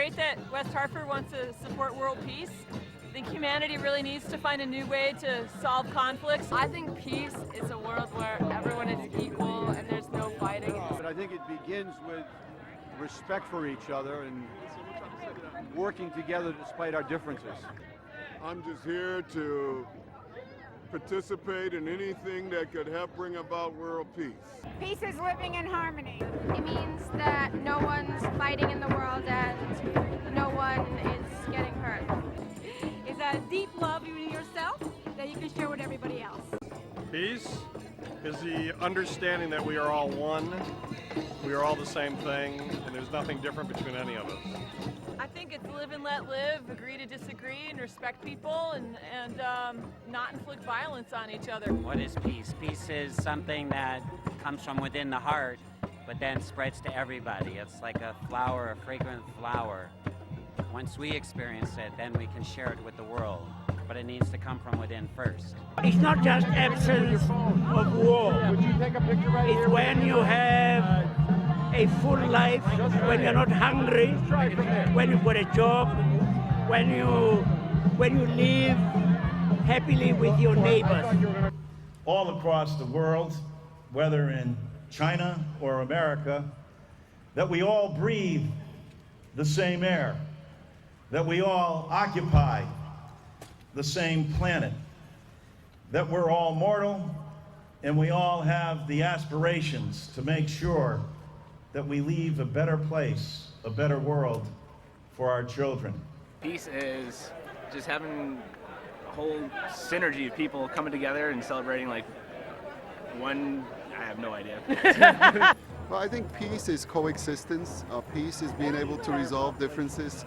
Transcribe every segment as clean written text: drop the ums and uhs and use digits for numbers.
great that West Hartford wants to support world peace. I think humanity really needs to find a new way to solve conflicts. I think peace is a world where everyone is equal and there's no fighting. But I think it begins with respect for each other and working together despite our differences. I'm just here to participate in anything that could help bring about world peace. Peace is living in harmony. It means that no one's fighting in the world and no one is getting hurt. It's a deep love in yourself that you can share with everybody else. Peace is the understanding that we are all one, we are all the same thing, and there's nothing different between any of us. I think it's live and let live, agree to disagree, and respect people, and not inflict violence on each other. What is peace? Peace is something that comes from within the heart, but then spreads to everybody. It's like a flower, a fragrant flower. Once we experience it, then we can share it with the world. But it needs to come from within first. It's not just absence of war. It's when you have a full life, when you're not hungry, when you've got a job, when you live happily with your neighbors. All across the world, whether in China or America, that we all breathe the same air, that we all occupy the same planet, that we're all mortal and we all have the aspirations to make sure that we leave a better place, a better world for our children. Peace is just having a whole synergy of people coming together and celebrating like one, I have no idea. Well, I think peace is coexistence. Peace is being able to resolve differences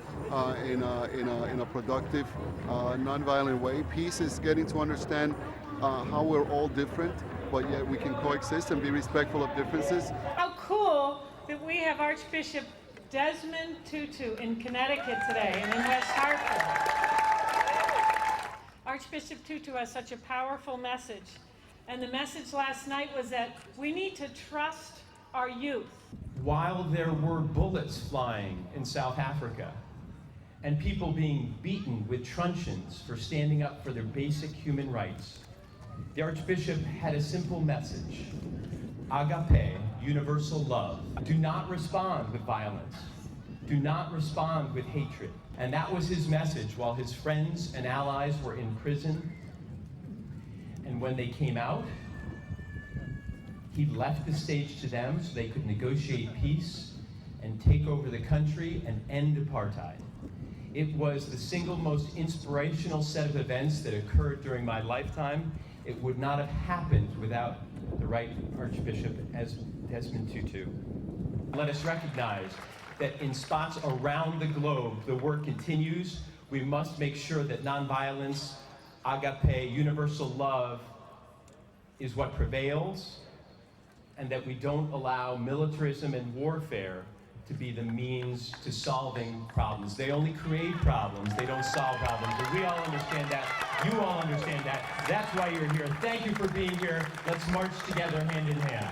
in a productive, nonviolent way. Peace is getting to understand how we're all different, but yet we can coexist and be respectful of differences. How cool that we have Archbishop Desmond Tutu in Connecticut today and in West Hartford. Archbishop Tutu has such a powerful message. And the message last night was that we need to trust our youth. While there were bullets flying in South Africa and people being beaten with truncheons for standing up for their basic human rights, the Archbishop had a simple message: agape, universal love. Do not respond with violence. Do not respond with hatred. And that was his message while his friends and allies were in prison. And when they came out, he left the stage to them so they could negotiate peace and take over the country and end apartheid. It was the single most inspirational set of events that occurred during my lifetime. It would not have happened without the right Archbishop Desmond Tutu. Let us recognize that in spots around the globe, the work continues. We must make sure that nonviolence, agape, universal love is what prevails, and that we don't allow militarism and warfare to be the means to solving problems. They only create problems, they don't solve problems. And we all understand that, you all understand that. That's why you're here. Thank you for being here. Let's march together hand in hand.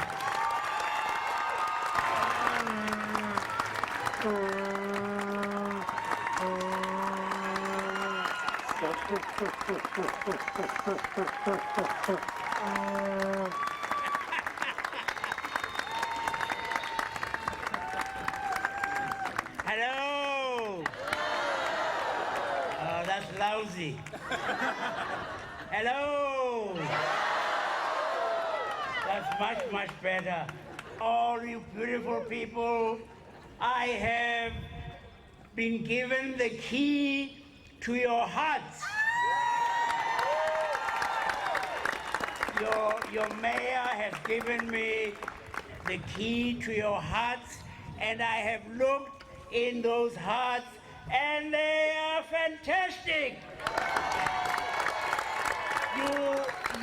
Hello! Oh, that's lousy. Hello! That's much, much better. All you beautiful people, I have been given the key to your hearts. Your mayor has given me the key to your hearts, and I have looked in those hearts, and they are fantastic.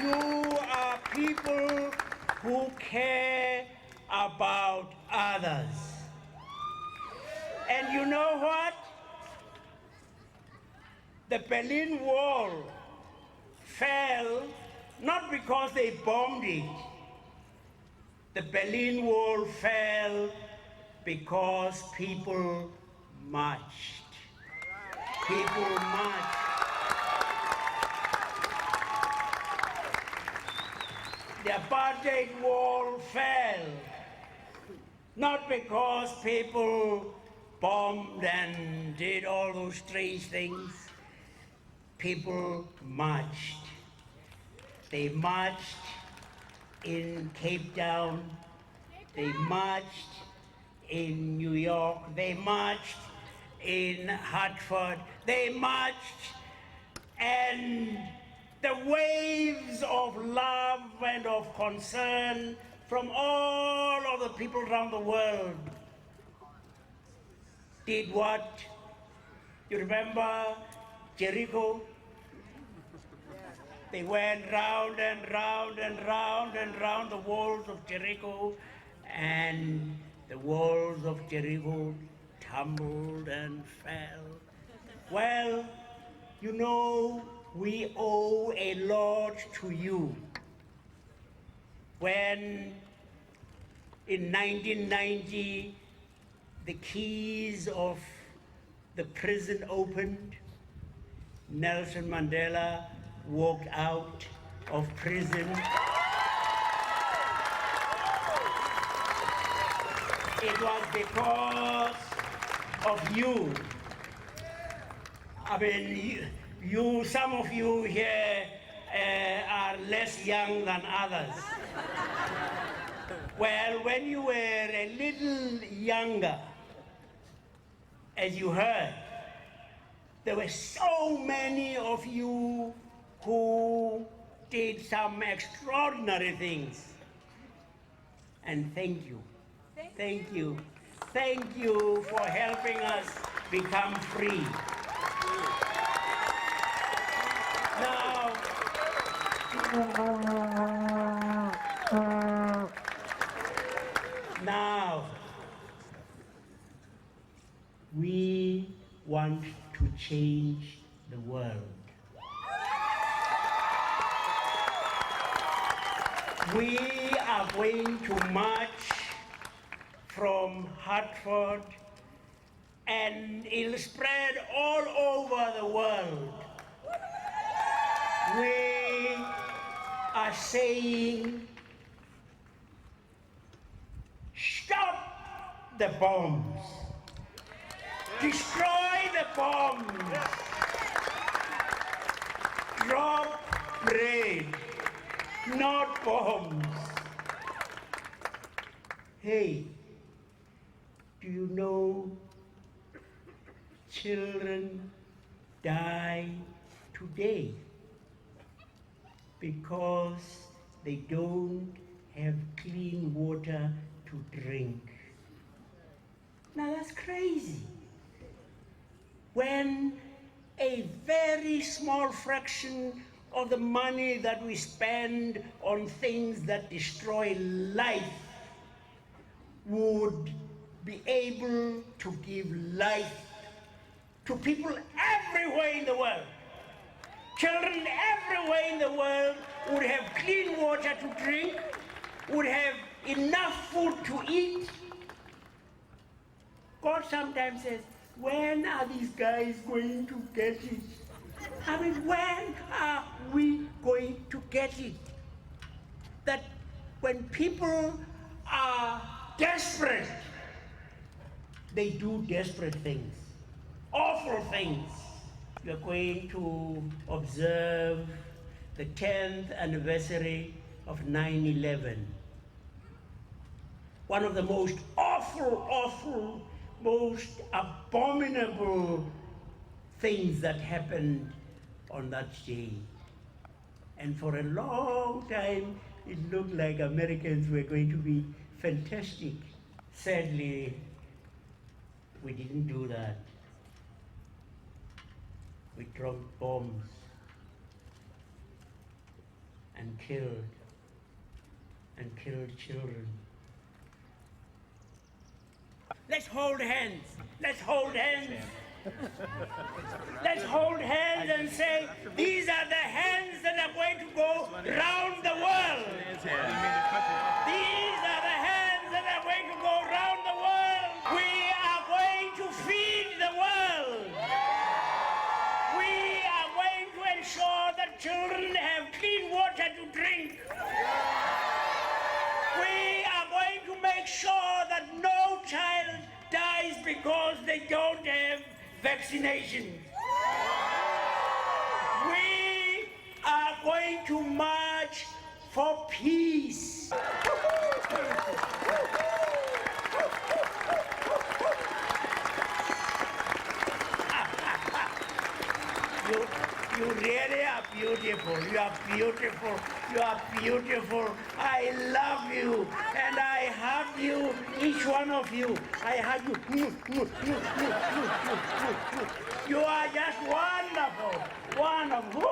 You are people who care about others. And you know what? The Berlin Wall fell not because they bombed it. The Berlin Wall fell because people marched. People marched. The apartheid wall fell, not because people bombed and did all those strange things. People marched. They marched in Cape Town. They marched in New York. They marched in Hartford. They marched, and the waves of love and of concern from all of the people around the world did what? You remember Jericho? They went round and round and round and round the walls of Jericho, and the walls of Jericho tumbled and fell. Well, you know, we owe a lot to you. When in 1990, the keys of the prison opened, Nelson Mandela walked out of prison. It was because of you. I mean, some of you here are less young than others. Well, when you were a little younger, as you heard, there were so many of you who did some extraordinary things. And thank you. Thank you. Thank you for helping us become free. Now, we want to change the world. We are going to march from Hartford, and it'll spread all over the world. We are saying, stop the bombs. Destroy the bombs. Drop bread, not bombs. Hey, do you know children die today because they don't have clean water to drink? Now that's crazy. When a very small fraction of the money that we spend on things that destroy life would be able to give life to people everywhere in the world. Children everywhere in the world would have clean water to drink, would have enough food to eat. God sometimes says, when are these guys going to get it? I mean, when are we going to get it? That when people are desperate, they do desperate things, awful things. We are going to observe the 10th anniversary of 9/11. One of the most awful, most abominable things that happened on that day. And for a long time, it looked like Americans were going to be fantastic. Sadly, we didn't do that. We dropped bombs and killed children. Let's hold hands. Let's hold hands. Let's hold hands and say, these are the hands that are going to go round the world. These are the hands that are going to go round the world. We are going to feed the vaccination. We are going to march for peace. You really are beautiful. You are beautiful. You are beautiful. I love you. And I hug you, each one of you. I hug you. You are just wonderful. Wonderful.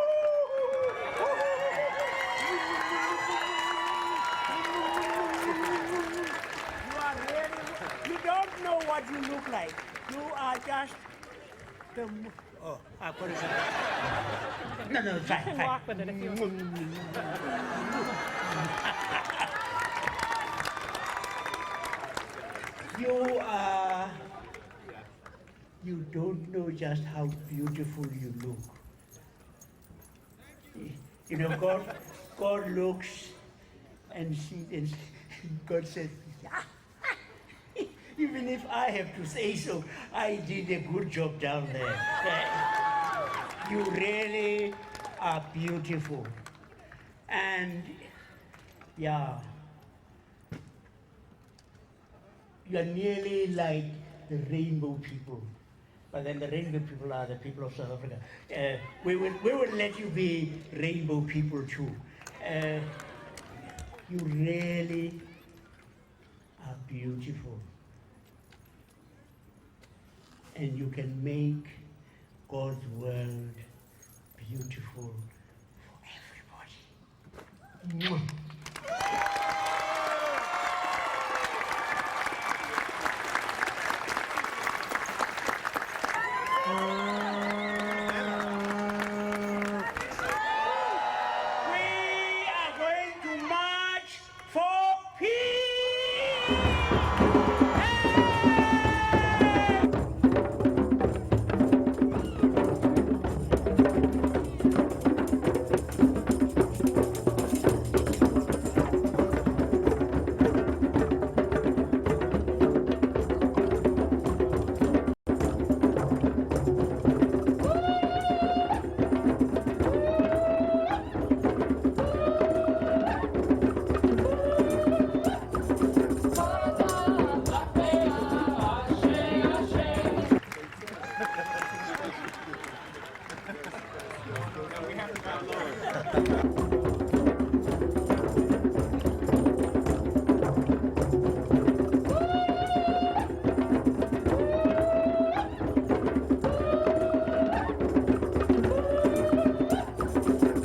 You are really, you don't know what you look like. You are just the... Oh, I put it in. No, try. You can walk with it if you want. You don't know just how beautiful you look. You know, God looks and God says, even if I have to say so, I did a good job down there. You really are beautiful. And yeah, you are nearly like the rainbow people. But then the rainbow people are the people of South Africa. We will let you be rainbow people too. You really are beautiful. And you can make God's world beautiful for everybody.